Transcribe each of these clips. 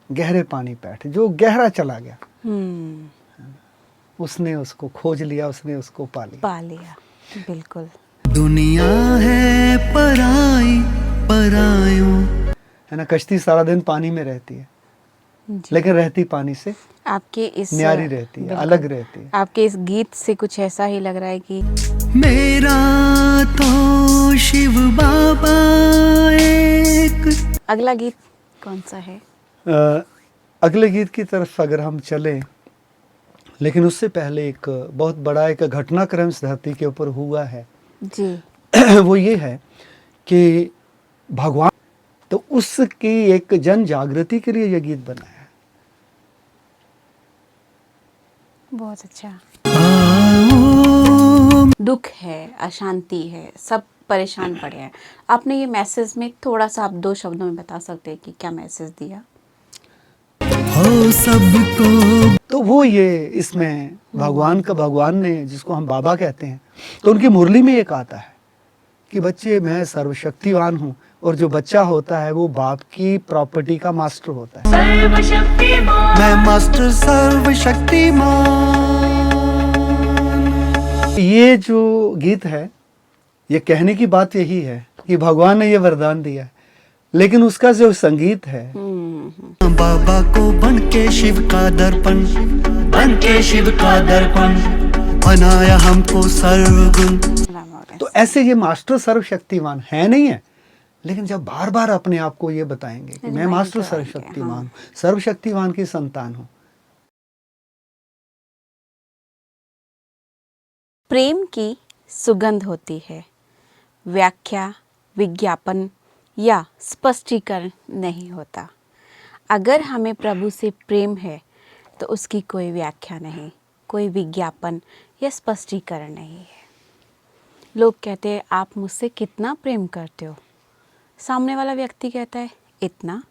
गहरे पानी बैठ, जो गहरा चला गया उसने उसको खोज लिया, उसने उसको पा लिया। बिल्कुल। दुनिया है पराई परायों, है ना। कश्ती सारा दिन पानी में रहती है, जी। लेकिन रहती पानी से आपके इस न्यारी रहती है, बिल्कुल। अलग रहती है। आपके इस गीत से कुछ ऐसा ही लग रहा है कि मेरा तो शिव बाबा एक। अगला गीत कौन सा है? अगले गीत की तरफ अगर हम चलें, लेकिन उससे पहले एक बहुत बड़ा एक घटनाक्रम इस धरती के ऊपर हुआ है जी। वो ये है कि भगवान, तो उसकी एक जन जागृति के लिए ये गीत बना है। बहुत अच्छा। आओ दुख है, अशांति है, सब परेशान पड़े हैं। आपने ये मैसेज में थोड़ा सा आप 2 शब्दों में बता सकते हैं कि क्या मैसेज दिया? हो सबको, तो वो ये इसमें भगवान ने, जिसको हम बाबा कहते हैं, तो उनकी मुरली में एक आता है कि बच्चे मैं सर्वशक्तिवान हूँ, और जो बच्चा होता है वो बाप की प्रॉपर्टी का मास्टर होता है। मैं मास्टर सर्वशक्तिमान। ये जो गीत है, ये कहने की बात यही है कि भगवान ने ये वरदान दिया है, लेकिन उसका जो संगीत है, बाबा को बन के शिव का दर्पण, बन के शिव का दर्पण बनाया हमको सर्वगुण। तो ऐसे ये मास्टर सर्वशक्तिमान है नहीं है, लेकिन जब बार बार अपने आप को ये बताएंगे कि मैं मास्टर सर्वशक्तिमान हूँ, सर्वशक्तिमान की संतान हूँ। प्रेम की सुगंध होती है, व्याख्या, विज्ञापन या स्पष्टीकरण नहीं होता। अगर हमें प्रभु से प्रेम है तो उसकी कोई व्याख्या नहीं, कोई विज्ञापन या स्पष्टीकरण नहीं है। लोग कहते हैं आप मुझसे कितना प्रेम करते हो, सामने वाला व्यक्ति कहता है इतना,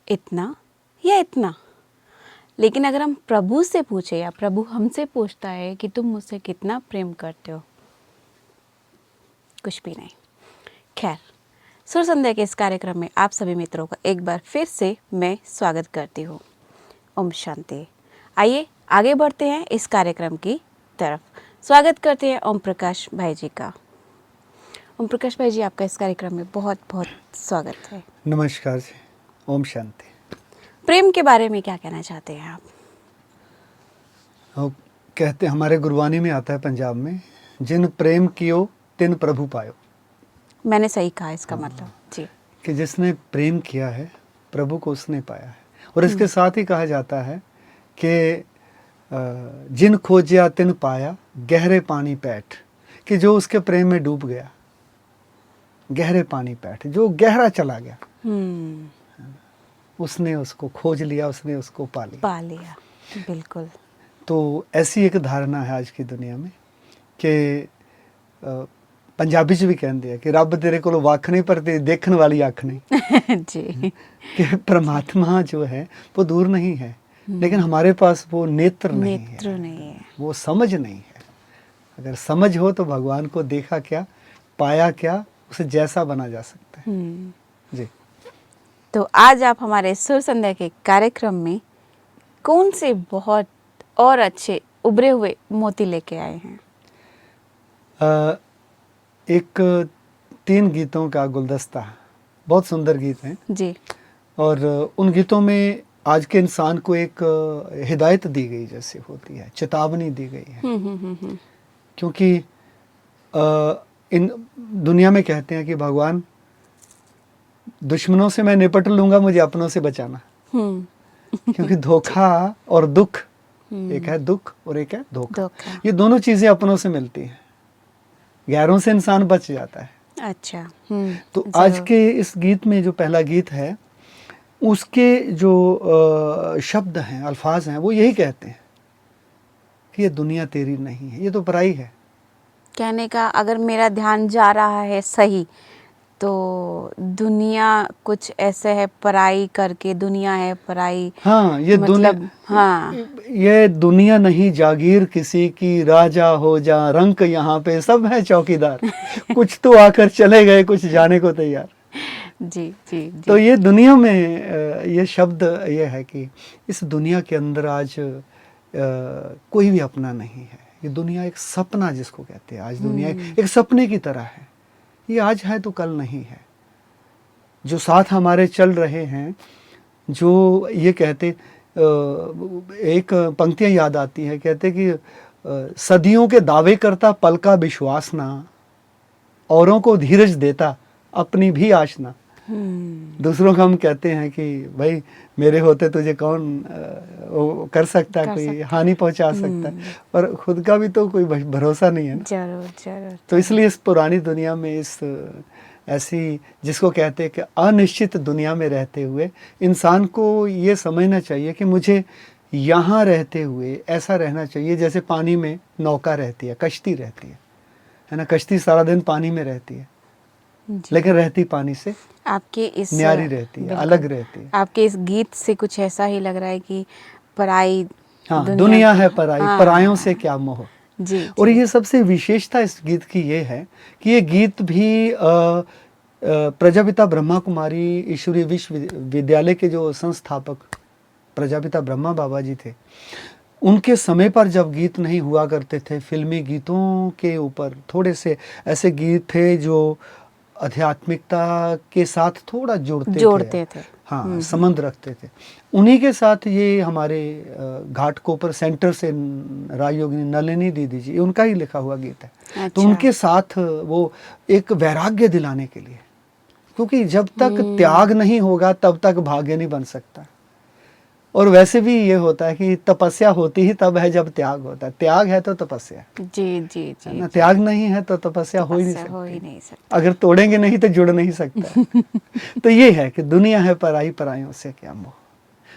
इतना या इतना। लेकिन अगर हम प्रभु से पूछे या प्रभु हमसे पूछता है कि तुम मुझसे कितना प्रेम करते हो, कुछ भी नहीं। खैर, सुर संध्या के इस कार्यक्रम में आप सभी मित्रों का एक बार फिर से मैं स्वागत करती हूँ। ओम शांति। आइए आगे बढ़ते हैं इस कार्यक्रम की तरफ। स्वागत करते हैं ओम प्रकाश भाई जी का। ओम प्रकाश भाई जी, आपका इस कार्यक्रम में बहुत बहुत स्वागत है। नमस्कार जी, ओम शांति। प्रेम के बारे में क्या कहना चाहते हैं आप? वो कहते, हमारे गुरबानी में आता है पंजाब में, जिन प्रेम कियो तिन प्रभु पायो। मैंने सही कहा इसका मतलब जी, कि जिसने प्रेम किया है प्रभु को उसने पाया है। और इसके साथ ही कहा जाता है कि जिन खोजिया तिन पाया, गहरे पानी पैठ, कि जो उसके प्रेम में डूब गया, गहरे पानी पैठ, जो गहरा चला गया, उसने उसको खोज लिया, उसने उसको पा लिया। बिल्कुल। तो ऐसी एक धारणा है आज की दुनिया में कि पंजाबी च भी कहते हैं कि रब तेरे को वख नहीं पर देखने वाली अख नहीं जी। कि परमात्मा जो है वो दूर नहीं है, लेकिन हमारे पास वो नेत्र नहीं है, वो समझ नहीं है। अगर समझ हो तो भगवान को देखा क्या, पाया क्या, उसे जैसा बना जा सकता है। जी। तो आज आप हमारे सुर संध्या के कार्यक्रम में कौन से बहुत और अच्छे उभरे हुए मोती लेके आए हैं? एक 3 गीतों का गुलदस्ता, बहुत सुंदर गीत हैं जी। और उन गीतों में आज के इंसान को एक हिदायत दी गई जैसे होती है, चेतावनी दी गई है। क्योंकि इन दुनिया में कहते हैं कि भगवान, दुश्मनों से मैं निपट लूंगा, मुझे अपनों से बचाना। क्योंकि धोखा और दुख, एक है दुख और एक है धोखा, ये दोनों चीजें अपनों से मिलती हैं, गैरों से इंसान बच जाता है। अच्छा। तो आज के इस गीत में जो पहला गीत है, उसके जो शब्द हैं, अल्फाज हैं, वो यही कहते हैं कि ये दुनिया तेरी नहीं है, ये तो पराई है। कहने का अगर मेरा ध्यान जा रहा है सही, तो दुनिया कुछ ऐसे है पराई करके, दुनिया है पराई। हाँ, ये मतलब हाँ, ये दुनिया नहीं जागीर किसी की, राजा हो जा रंक यहाँ पे सब है चौकीदार। कुछ तो आकर चले गए, कुछ जाने को तैयार। जी जी जी। तो ये दुनिया में ये शब्द ये है कि इस दुनिया के अंदर आज कोई भी अपना नहीं है। ये दुनिया एक सपना जिसको कहते हैं, आज दुनिया एक सपने की तरह है। ये आज है तो कल नहीं है। जो साथ हमारे चल रहे हैं, जो ये कहते एक पंक्तियाँ याद आती है, कहते कि सदियों के दावे करता पल का विश्वास ना, औरों को धीरज देता अपनी भी आश ना। दूसरों को हम कहते हैं कि भाई मेरे होते तुझे कौन वो कर सकता है, कोई हानि पहुंचा सकता है, पर खुद का भी तो कोई भरोसा नहीं है ना। जरूर जरूर। तो इसलिए इस पुरानी दुनिया में, इस ऐसी जिसको कहते हैं कि अनिश्चित दुनिया में रहते हुए इंसान को ये समझना चाहिए कि मुझे यहाँ रहते हुए ऐसा रहना चाहिए जैसे पानी में नौका रहती है, कश्ती रहती है ना। कश्ती सारा दिन पानी में रहती है, लेकिन रहती पानी से आपके इस न्यारी रहती है, अलग रहती है। आपके इस गीत से कुछ ऐसा ही लग रहा है कि पराई दुनिया है पराई, परायों से क्या मोह। जी। और ये सबसे विशेषता इस गीत की ये है कि ये गीत भी प्रजापिता ब्रह्मा कुमारी ईश्वरीय विश्वविद्यालय के जो संस्थापक प्रजापिता ब्रह्मा बाबा जी थे, उनके समय पर जब गीत नहीं हुआ करते थे, फिल्मी गीतों के ऊपर थोड़े से ऐसे गीत थे जो आध्यात्मिकता के साथ थोड़ा जोड़ते थे। हाँ, संबंध रखते थे। उन्हीं के साथ ये हमारे घाटकोपर सेंटर से राजयोगिनी नलिनी दीदी जी, उनका ही लिखा हुआ गीत है। अच्छा। तो उनके साथ वो एक वैराग्य दिलाने के लिए, क्योंकि जब तक त्याग नहीं होगा तब तक भाग्य नहीं बन सकता। और वैसे भी ये होता है कि तपस्या होती ही तब है जब त्याग होता है। त्याग है तो तपस्या। जी जी जी ना, त्याग नहीं है तो तपस्या हो ही नहीं सकती। अगर तोड़ेंगे नहीं तो जुड़ नहीं सकता। तो ये है कि दुनिया है पराई, परायों से क्या मोह,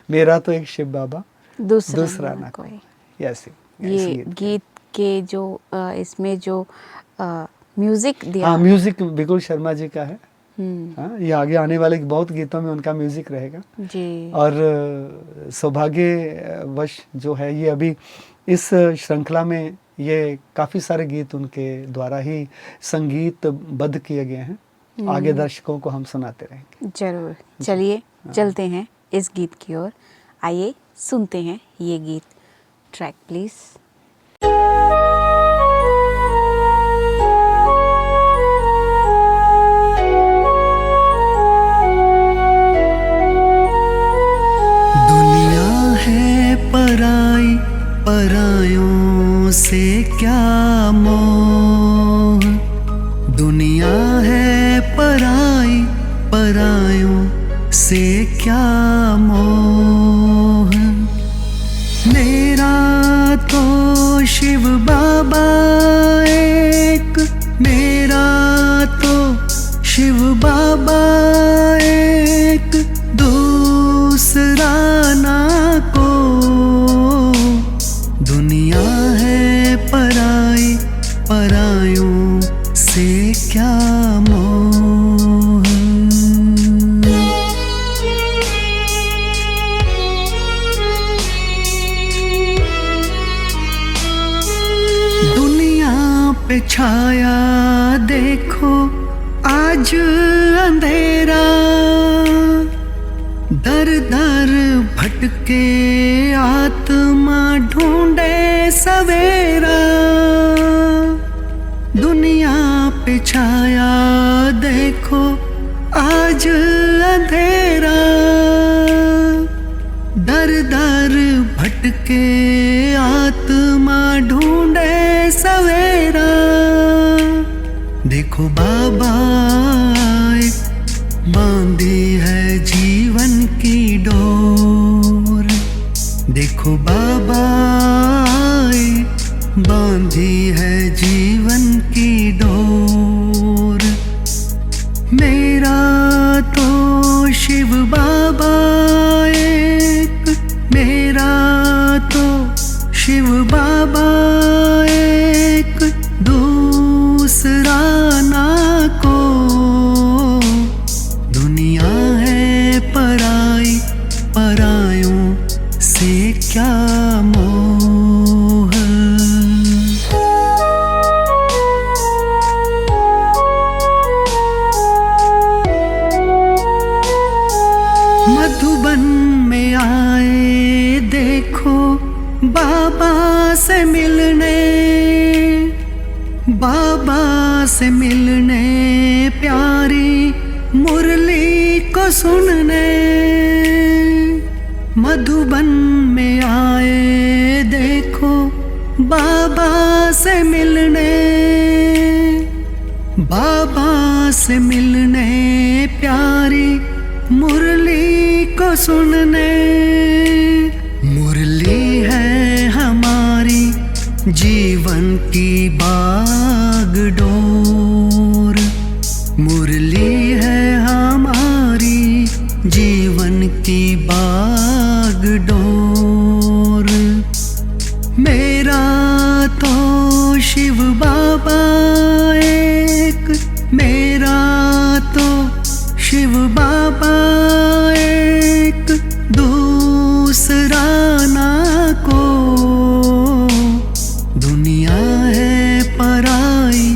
मेरा तो एक शिव बाबा दूसरा ना कोई। ऐसे ये गीत के जो इसमें जो म्यूजिक दिया, हाँ, म्यूजिक बिल्कुल शर्मा जी का है। हाँ, ये आगे आने वाले बहुत गीतों में उनका म्यूजिक रहेगा जी। और सौभाग्यवश जो है ये अभी इस श्रृंखला में ये काफ़ी सारे गीत उनके द्वारा ही संगीत बद्ध किए गए हैं। आगे दर्शकों को हम सुनाते रहेंगे जरूर। चलिए चलते हैं इस गीत की ओर। आइए सुनते हैं ये गीत। Track please. पराई, परायों से क्या मोह, दुनिया है पराई, परायों से क्या मोह। मेरा तो शिव बाबा एक, मेरा तो शिव बाबा एक, दूसरा ना को। दुनिया है पराई, परायों से क्या मोह। दुनिया पे छाया देखो आज अंधेरा, दर दर भटके आत्मा ढूंढे सवेरा। दुनिया पे छाया देखो आज अंधेरा, दर दर भटके आत्मा ढूंढे सवेरा। देखो बाबा बांधी है जीवन की डोर, देखो बाबा बांधी है जीवन की डोर। मेरा तो शिव बाबा एक, मेरा तो शिव बाबा एक, दूसरा ना को। दुनिया है पराई, परायों से क्या मोह। बाबा से मिलने, बाबा से मिलने, प्यारी मुरली को सुनने, मधुबन में आए देखो बाबा से मिलने, बाबा से मिलने, प्यारी मुरली को सुनने। मुरली है हमारी जीवन की बागडोर, मुरली है हमारी जीवन की बागडोर। मेरा तो शिव बाबा एक, मेरा तो शिव बाबा एक, दूसरा ना को। दुनिया है पराई,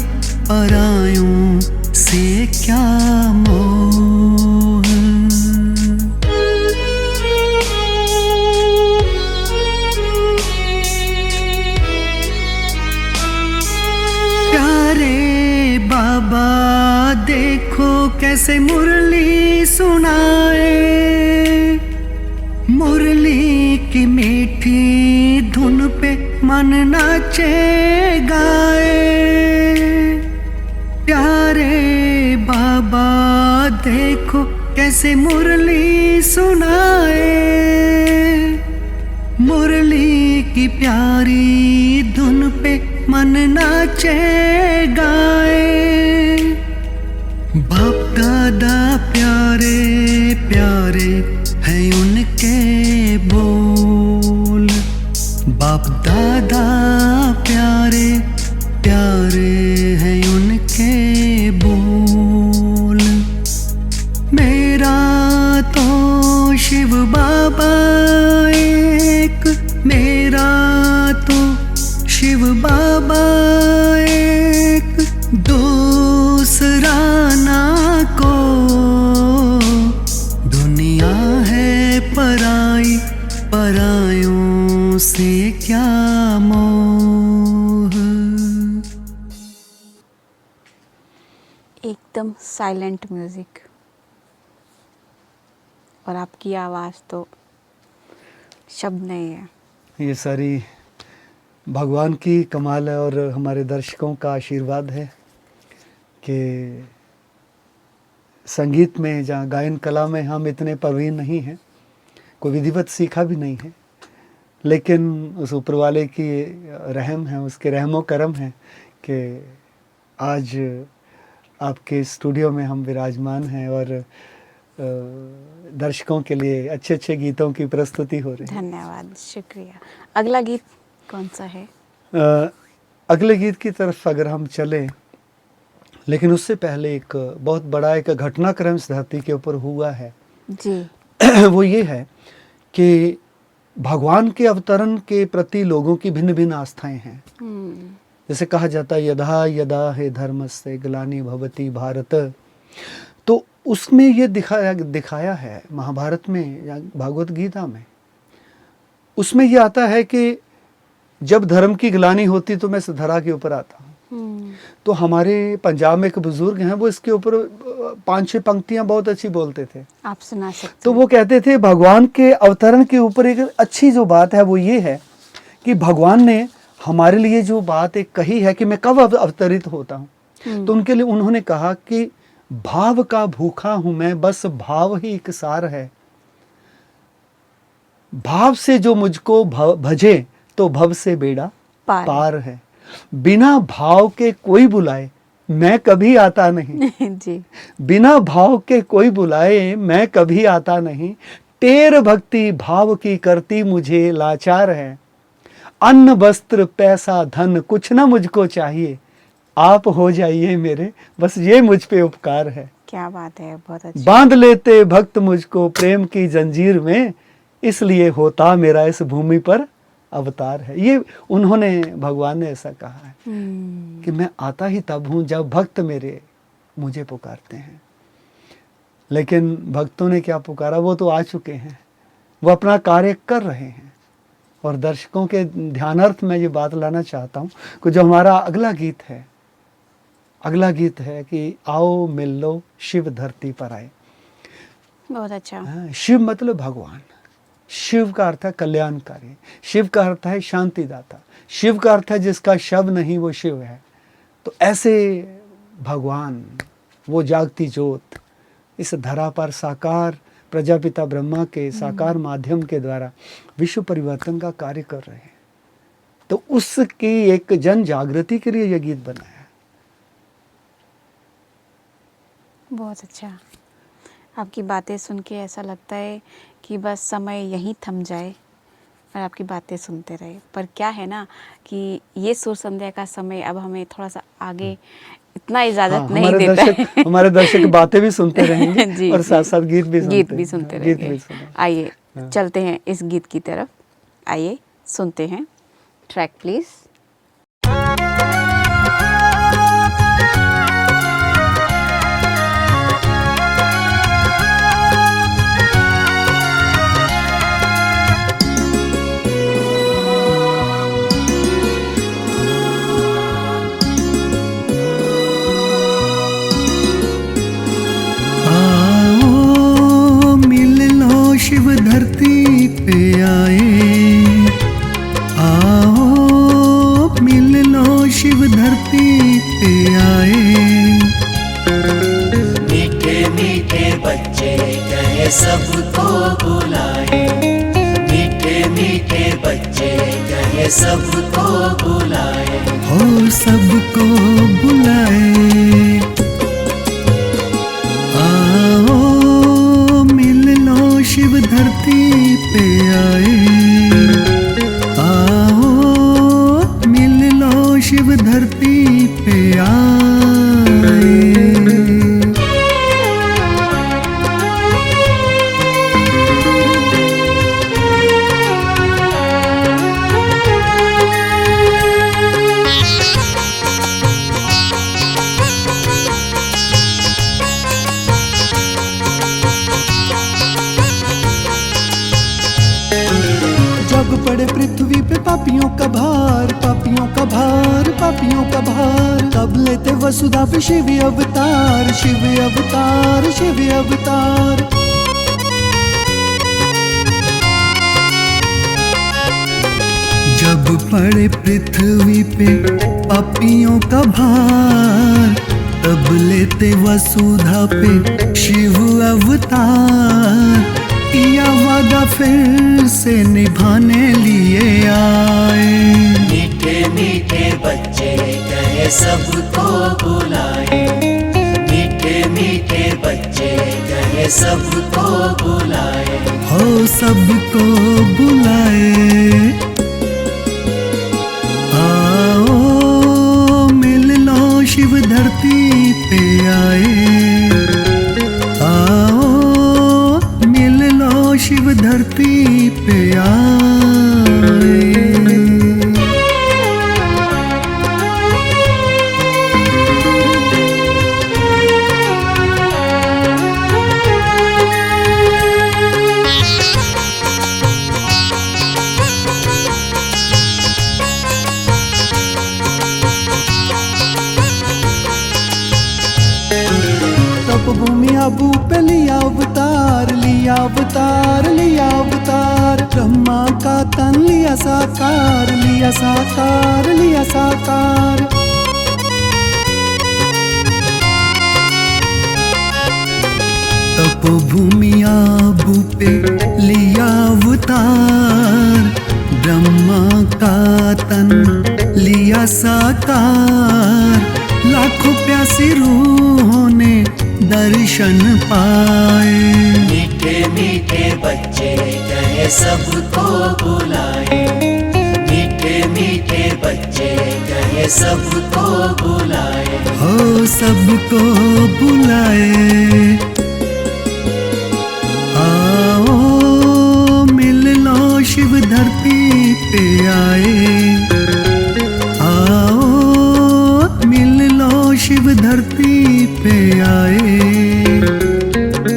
परायों से क्या मोह। प्यारे बाबा देखो कैसे मुरली सुनाए, मुरली की मीठी धुन पे मन नाचे गाए। प्यारे बाबा देखो कैसे मुरली सुनाए, मुरली की प्यारी धुन पे मन नाचे गाए। बाप दादा प्यारे प्यारे है उनके बोल, बाप दादा प्यारे प्यारे है उनके बोल। मेरा तो शिव बाबा एक, मेरा तो शिव बाबा एक, दूसरा ना को। दुनिया है पराई, परायों से क्या मोह। एकदम साइलेंट म्यूजिक और आपकी आवाज़ तो शब्द नहीं है। ये सारी भगवान की कमाल है और हमारे दर्शकों का आशीर्वाद है कि संगीत में, जहाँ गायन कला में हम इतने प्रवीण नहीं हैं, कोई विधिवत सीखा भी नहीं है, लेकिन उस ऊपर वाले की रहम है, उसके रहमो करम है कि आज आपके स्टूडियो में हम विराजमान हैं और दर्शकों के लिए अच्छे अच्छे गीतों की प्रस्तुति हो रही है। धन्यवाद, शुक्रिया। अगला गीत कौन सा है? अगले गीत की तरफ अगर हम चलें, लेकिन उससे पहले एक बहुत बड़ा एक घटनाक्रम इस धरती के ऊपर हुआ है जी। वो ये है कि भगवान के अवतरण के प्रति लोगों की भिन्न भिन्न आस्थाएं हैं। जैसे कहा जाता है यदा यदा हे धर्मस्य ग्लानि भवति भारत, तो उसमें ये दिखाया है महाभारत में या भागवत गीता में, उसमें ये आता है कि जब धर्म की ग्लानि होती तो मैं इस धरा के ऊपर आता हूँ। तो हमारे पंजाब में एक बुजुर्ग हैं, वो इसके ऊपर 5-6 पंक्तियां बहुत अच्छी बोलते थे, आप सुना सकते तो वो कहते थे भगवान के अवतरण के ऊपर एक अच्छी जो बात है वो ये है कि भगवान ने हमारे लिए जो बात एक कही है कि मैं कब अवतरित होता हूँ, तो उनके लिए उन्होंने कहा कि भाव का भूखा हूं मैं, बस भाव ही एक सार है। भाव से जो मुझको भजे तो भव से बेड़ा पार है। बिना भाव के कोई बुलाए मैं कभी आता नहीं जी। बिना भाव के कोई बुलाए मैं कभी आता नहीं। टेर भक्ति भाव की करती मुझे लाचार है। अन्न वस्त्र पैसा धन कुछ ना मुझको चाहिए, आप हो जाइए मेरे, बस ये मुझ पे उपकार है। क्या बात है, बहुत अच्छा। बांध लेते भक्त मुझको प्रेम की जंजीर में, इसलिए होता मेरा इस भूमि पर अवतार है। ये उन्होंने, भगवान ने ऐसा कहा है कि मैं आता ही तब हूँ जब भक्त मेरे मुझे पुकारते हैं। लेकिन भक्तों ने क्या पुकारा, वो तो आ चुके हैं, वो अपना कार्य कर रहे हैं। और दर्शकों के ध्यानार्थ मैं ये बात लाना चाहता हूँ कि जो हमारा अगला गीत है कि आओ मिल लो शिव धरती पर आए। बहुत अच्छा। हाँ, शिव मतलब भगवान। शिव का अर्थ है कल्याणकारी, शिव का अर्थ है शांतिदाता, शिव का अर्थ है जिसका शव नहीं वो शिव है। तो ऐसे भगवान, वो जागती ज्योत इस धरा पर साकार प्रजापिता ब्रह्मा के साकार माध्यम के द्वारा विश्व परिवर्तन का कार्य कर रहे हैं। तो उसकी एक जन जागृति के लिए यह गीत बनाया है। बहुत अच्छा। आपकी बातें सुन के ऐसा लगता है कि बस समय यहीं थम जाए और आपकी बातें सुनते रहे। पर क्या है ना कि ये सुर संध्या का समय अब हमें थोड़ा सा आगे इतना इजाज़त नहीं देता है। हमारे दर्शक बातें भी सुनते रहेंगे जी, और साथ साथ गीत भी सुनते गीत रहेंगे। भी सुनेंगे। आइए हाँ। चलते हैं इस गीत की तरफ। आइए सुनते हैं। Track please. आओ मिल लो शिव धरती पे आए, आओ मिल लो शिव धरती पे आए। मीठे मीठे बच्चे कहे सबको बुलाए, मीठे मीठे बच्चे कहे सबको बुलाए। हो सबको बुलाए, आओ मिल लो शिव धरती पे आए, आओ मिल लो शिव धरती पे आए। जब पड़े पृथ्वी पे पापियों का भार, पापियों का भार, पापियों का भार, तब लेते वसुधा पे शिव अवतार, शिव अवतार, शिव अवतार। जब पड़े पृथ्वी पे पापियों का भार, तब लेते वसुधा पे शिव अवतार। किया वादा फिर से निभाने लिए आए, मीठे मीठे बच्चे कहे सबको बुलाए, मीठे मीठे बच्चे कहे सबको बुलाए। हो सबको बुलाए, आओ मिल लो शिव धरती पे आए, आओ मिल लो शिव धरती पे आए। तपभूमि आबू पे लिया अवतार, लिया अवतार, लिया अवतार। ब्रह्मा का तन लिया साकार, लिया साकार, लिया साकार। तपभूमि आबू पे लिया अवतार, ब्रह्मा का तन लिया साकार। लाखों प्यासी रूहों ने दर्शन पाए, मीठे मीठे बच्चे कहे सबको बुलाए, मीठे मीठे बच्चे कहे सबको बुलाए। हो सबको बुलाए, आओ मिल लो शिव धरती पे आए, आओ मिल लो शिव धरती पे आए,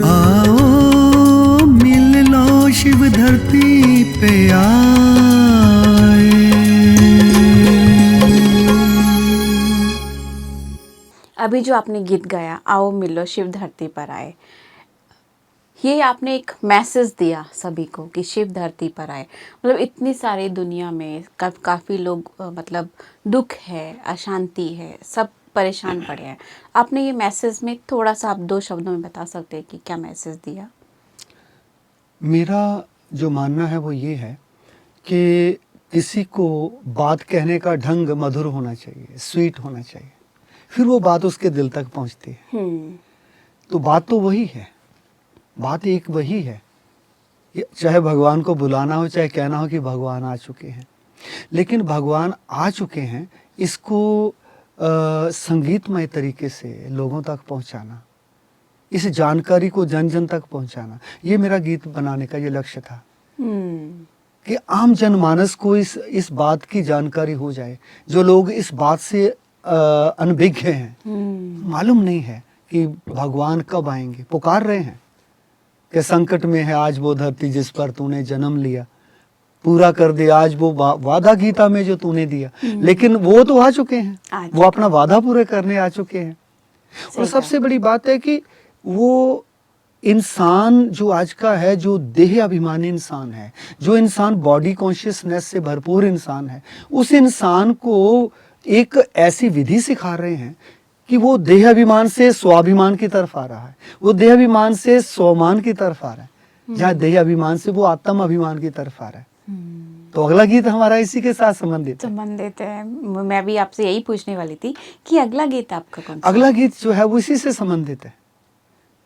आओ मिल लो शिव धरती पे आए। अभी जो आपने गीत गाया, आओ मिलो शिव धरती पर आए, ये आपने एक मैसेज दिया सभी को कि शिव धरती पर आए। मतलब इतनी सारी दुनिया में काफ़ी लोग मतलब दुख है, अशांति है, सब परेशान पड़े हैं। आपने ये मैसेज में थोड़ा सा आप 2 शब्दों में बता सकते हैं कि क्या मैसेज दिया? मेरा जो मानना है वो ये है कि किसी को बात कहने का ढंग मधुर होना चाहिए, स्वीट होना चाहिए, फिर वो बात उसके दिल तक पहुंचती है। तो बात तो वही है, बात एक वही है, चाहे भगवान को बुलाना हो, चाहे कहना हो कि भगवान आ चुके हैं। लेकिन भगवान आ चुके हैं, इसको संगीतमय तरीके से लोगों तक पहुंचाना, इस जानकारी को जन जन तक पहुंचाना, ये मेरा गीत बनाने का ये लक्ष्य था कि आम जनमानस को इस बात की जानकारी हो जाए। जो लोग इस बात से अनभिज्ञ हैं, मालूम नहीं है कि भगवान कब आएंगे, पुकार रहे हैं कि संकट में है आज वो धरती जिस पर तूने जन्म लिया, पूरा कर दे आज वो वादा गीता में जो तूने दिया। लेकिन वो तो आ चुके हैं, वो अपना वादा पूरे करने आ चुके हैं। और सबसे बड़ी बात है कि वो इंसान जो आज का है, जो देह अभिमानी इंसान है, जो इंसान बॉडी कॉन्शियसनेस से भरपूर इंसान है, उस इंसान को एक ऐसी विधि सिखा रहे हैं कि वो देह अभिमान से स्वाभिमान की तरफ आ रहा है, वो देह अभिमान से स्वमान की तरफ आ रहा है, जहाँ देह अभिमान से वो आत्म अभिमान की तरफ आ रहा है। तो अगला गीत हमारा इसी के साथ संबंधित है। मैं भी आपसे यही पूछने वाली थी कि अगला गीत आपका कौन सा? अगला गीत जो है वो इसी से संबंधित है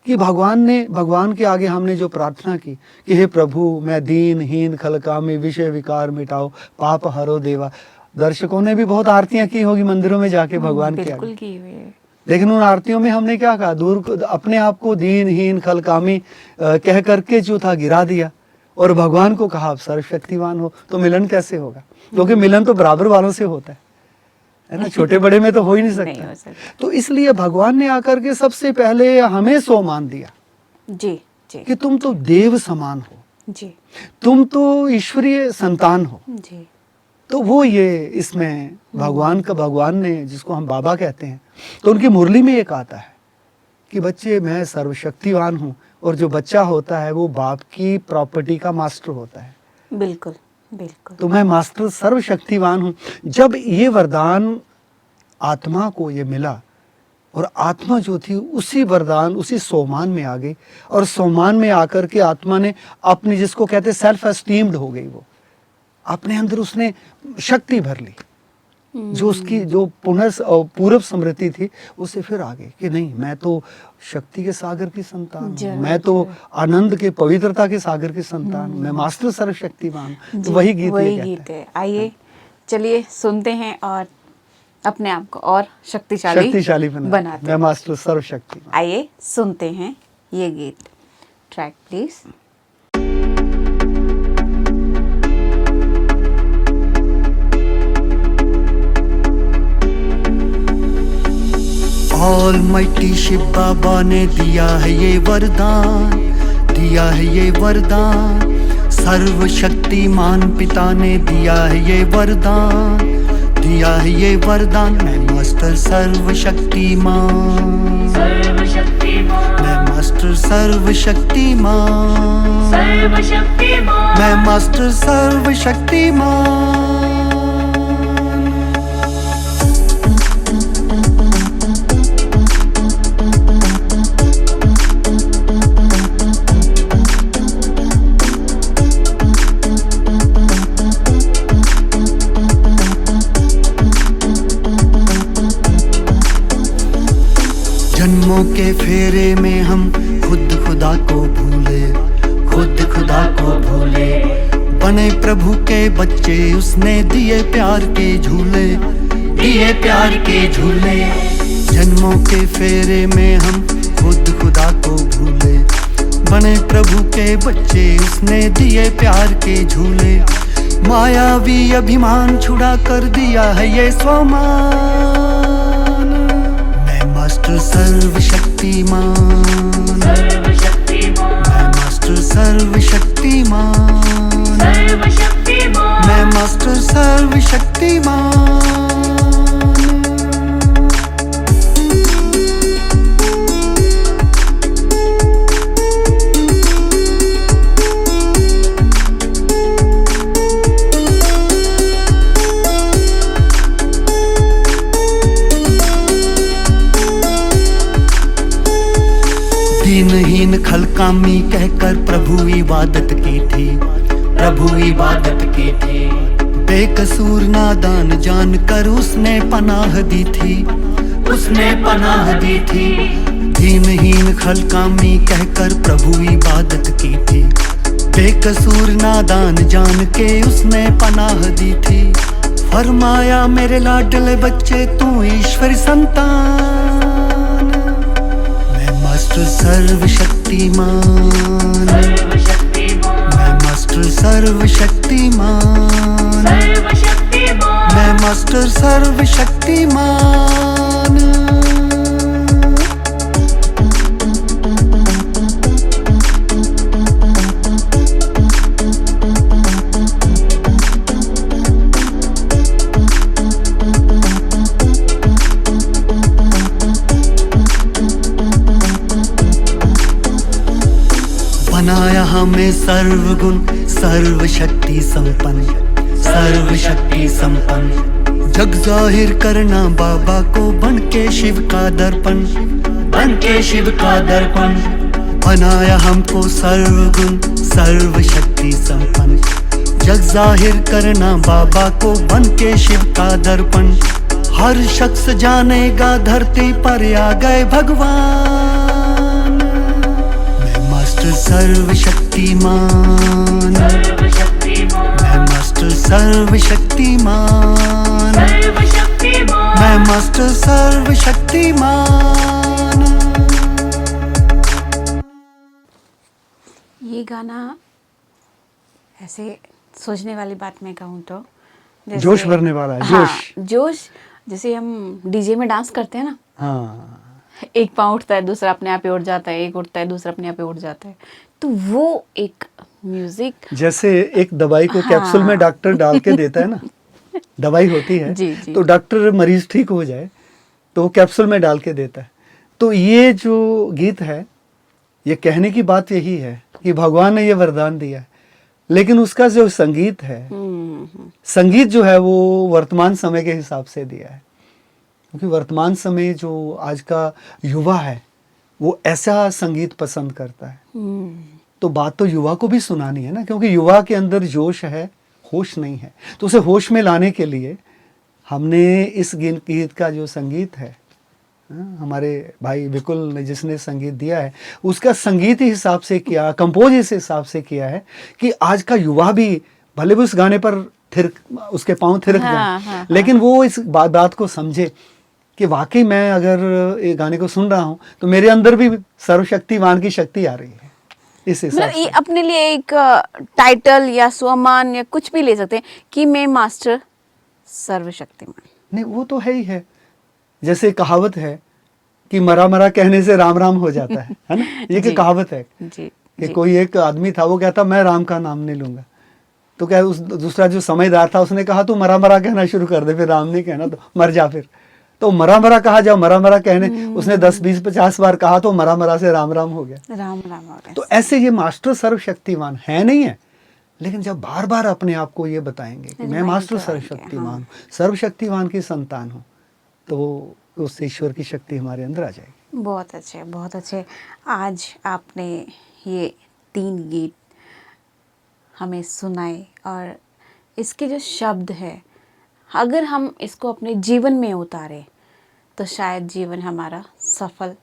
कि भगवान के आगे हमने जो प्रार्थना की कि हे प्रभु, मैं दीनहीन खलकामी, विषय विकार मिटाओ, पाप हरो देवा। दर्शकों ने भी बहुत आरतियां की होगी मंदिरों में जाके भगवान के आगे, की हुई है। लेकिन उन आरतियों में हमने क्या कहा, दूर अपने आप को दीनहीन खलकामी कह करके जो था गिरा दिया, और भगवान को कहा आप सर्वशक्तिमान हो। तो मिलन कैसे होगा? क्योंकि मिलन तो बराबर वालों से होता है ना, छोटे बड़े में तो हो ही नहीं सकता। तो इसलिए भगवान ने आकर के सबसे पहले हमें सोमान दिया जी जी कि तुम तो देव समान हो जी, तुम तो ईश्वरीय संतान हो जी। तो वो ये इसमें भगवान ने, जिसको हम बाबा कहते हैं, तो उनकी मुरली में एक आता है कि बच्चे मैं सर्वशक्तिवान हूँ, और जो बच्चा होता है वो बाप की प्रॉपर्टी का मास्टर होता है। बिल्कुल बिल्कुल। तो मैं मास्टर सर्वशक्तिवान हूँ। जब ये वरदान आत्मा को ये मिला, और आत्मा जो थी उसी वरदान, उसी सोमान में आ गई, और सोमान में आकर के आत्मा ने अपनी, जिसको कहते सेल्फ एस्टीम्ड हो गई, वो अपने अंदर उसने शक्ति भर ली, जो उसकी जो पूर्व स्मृति थी उससे फिर आ गई कि नहीं, मैं तो शक्ति के सागर की संतान हूँ, मैं तो आनंद के, पवित्रता के सागर की संतान हूँ, मैं मास्टर सर्वशक्तिमान। तो वही गीत है। आइए चलिए सुनते हैं और अपने आप को और शक्तिशाली बनाते हैं। मैं मास्टर सर्वशक्तिमान। आइए सुनते हैं ये गीत। Track please. ऑलमाइटी शिव बाबा ने दिया है ये वरदान, दिया है ये वरदान, सर्वशक्तिमान पिता ने दिया है ये वरदान, दिया है ये वरदान। मैं मास्टर सर्वशक्तिमान, मैं मास्टर सर्वशक्तिमान, मैं मास्टर सर्वशक्तिमान। जन्मों के फेरे में हम खुद खुदा को भूले, खुद खुदा को भूले, बने प्रभु के बच्चे, उसने दिए प्यार के झूले, दिए प्यार के झूले। जन्मों के फेरे में हम खुद खुदा को भूले, बने प्रभु के बच्चे, उसने दिए प्यार के झूले। मायावी अभिमान छुड़ा कर दिया है ये स्वमान। मास्टर सर्वशक्तिमान, मैं मास्टर सर्वशक्तिमान, मैं मास्टर सर्वशक्तिमान। कामी कहकर प्रभु इबादत की थी, प्रभु इबादत की थी। बेकसूर नादान जानकर उसने पनाह दी थी, उसने पनाह दी थी। दीनहीन खलकामी कहकर प्रभु इबादत की थी, बेकसूर नादान जान के उसने पनाह दी थी। फरमाया मेरे लाडले बच्चे तू ईश्वर संतान, मैं मास्टर सर्वशक्तिमान, मैं मास्टर सर्वशक्तिमान, मैं मास्टर सर्वशक्तिमान। बनाया हमें सर्वगुण सर्वशक्ति संपन्न, सर्वशक्ति संपन्न। जग जाहिर करना बाबा को बन के शिव का दर्पण, बन के शिव का दर्पण। बनाया हमको सर्वगुण सर्वशक्ति संपन्न, जग जाहिर करना बाबा को बन के शिव का दर्पण। हर शख्स जानेगा धरती पर आ गए भगवान, मैं मास्टर सर्वशक्तिमान, मैं मास्टर सर्वशक्तिमान, मैं मास्टर सर्वशक्तिमान। ये गाना ऐसे सोचने वाली बात मैं कहूँ तो जोश भरने वाला है, हाँ, जोश। जोश जैसे हम डीजे में डांस करते हैं ना, हाँ, एक पाँव उठता है दूसरा अपने आप ही उठ जाता है, एक उठता है दूसरा अपने आप ही उठ जाता है, तो वो एक म्यूजिक जैसे एक दवाई को हाँ। कैप्सूल में डॉक्टर डाल के देता है ना, दवाई होती है जी, जी। तो डॉक्टर मरीज ठीक हो जाए तो वो कैप्सूल में डाल के देता है। तो ये जो गीत है, ये कहने की बात यही है कि भगवान ने ये वरदान दिया है, लेकिन उसका जो संगीत है, संगीत जो है वो वर्तमान समय के हिसाब से दिया है, क्योंकि वर्तमान समय जो आज का युवा है वो ऐसा संगीत पसंद करता है। तो बात तो युवा को भी सुनानी है ना, क्योंकि युवा के अंदर जोश है, होश नहीं है। तो उसे होश में लाने के लिए हमने इस गीत का जो संगीत है, हमारे भाई विकुल ने जिसने संगीत दिया है, उसका संगीत ही हिसाब से किया, कंपोज इस हिसाब से किया है कि आज का युवा भी भले भी उस गाने पर उसके पांव थिरक जाए, लेकिन वो इस बात को समझे कि वाकई मैं अगर ये गाने को सुन रहा हूँ तो मेरे अंदर भी सर्वशक्तिमान की शक्ति आ रही है। इस हिसाब मतलब ये से अपने लिए एक टाइटल या स्वमान या कुछ भी ले सकते हैं कि मैं मास्टर सर्वशक्तिमान। नहीं, वो तो है ही है। जैसे कहावत है कि मरा मरा कहने से राम राम हो जाता है ना, ये जी, की कहावत है जी, कि जी। कोई एक आदमी था, वो कहता मैं राम का नाम नहीं लूंगा, तो क्या उस दूसरा जो समझदार था उसने कहा तू मरा मरा कहना शुरू कर दे, फिर राम नहीं कहना, तो मर जा। फिर तो मरा मरा कहा जाओ, मरा मरा कहने उसने 10 20 50 बार कहा तो मरा मरा से राम राम हो गया। राम राम हो गया। तो ऐसे ये मास्टर सर्वशक्तिमान है नहीं है, लेकिन जब बार बार अपने आप को ये बताएंगे कि मैं रिमाइंड मास्टर कराएंगे, सर्वशक्तिमान हाँ। हूँ, सर्वशक्तिमान की संतान हूँ, तो उस ईश्वर की शक्ति हमारे अंदर आ जाएगी। बहुत अच्छे, बहुत अच्छे। आज आपने ये 3 गीत हमें सुनाए और इसके जो शब्द है, अगर हम इसको अपने जीवन में उतारें तो शायद जीवन हमारा सफल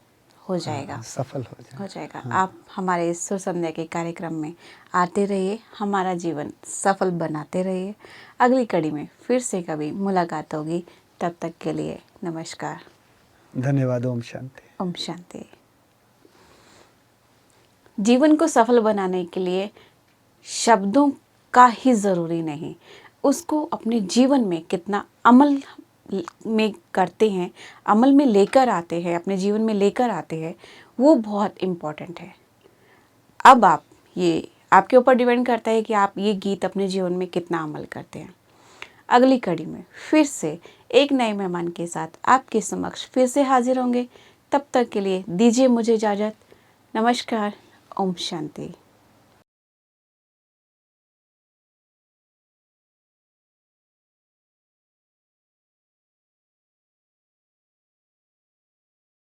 हो जाएगा। हाँ, सफल हो जाएगा। आप हमारे इस सुर संध्या के कार्यक्रम में आते रहिए, हमारा जीवन सफल बनाते रहिए। अगली कड़ी में फिर से कभी मुलाकात होगी, तब तक के लिए नमस्कार। धन्यवाद। ओम शांति। ओम शांति। जीवन को सफल बनाने के लिए शब्दों का ही ज़रूरी नहीं, उसको अपने जीवन में कितना अमल में करते हैं, अमल में लेकर आते हैं, अपने जीवन में लेकर आते हैं, वो बहुत इम्पोर्टेंट है। अब आप ये आपके ऊपर डिपेंड करता है कि आप ये गीत अपने जीवन में कितना अमल करते हैं। अगली कड़ी में फिर से एक नए मेहमान के साथ आपके समक्ष फिर से हाजिर होंगे। तब तक के लिए दीजिए मुझे इजाज़त। नमस्कार। ओम शांति।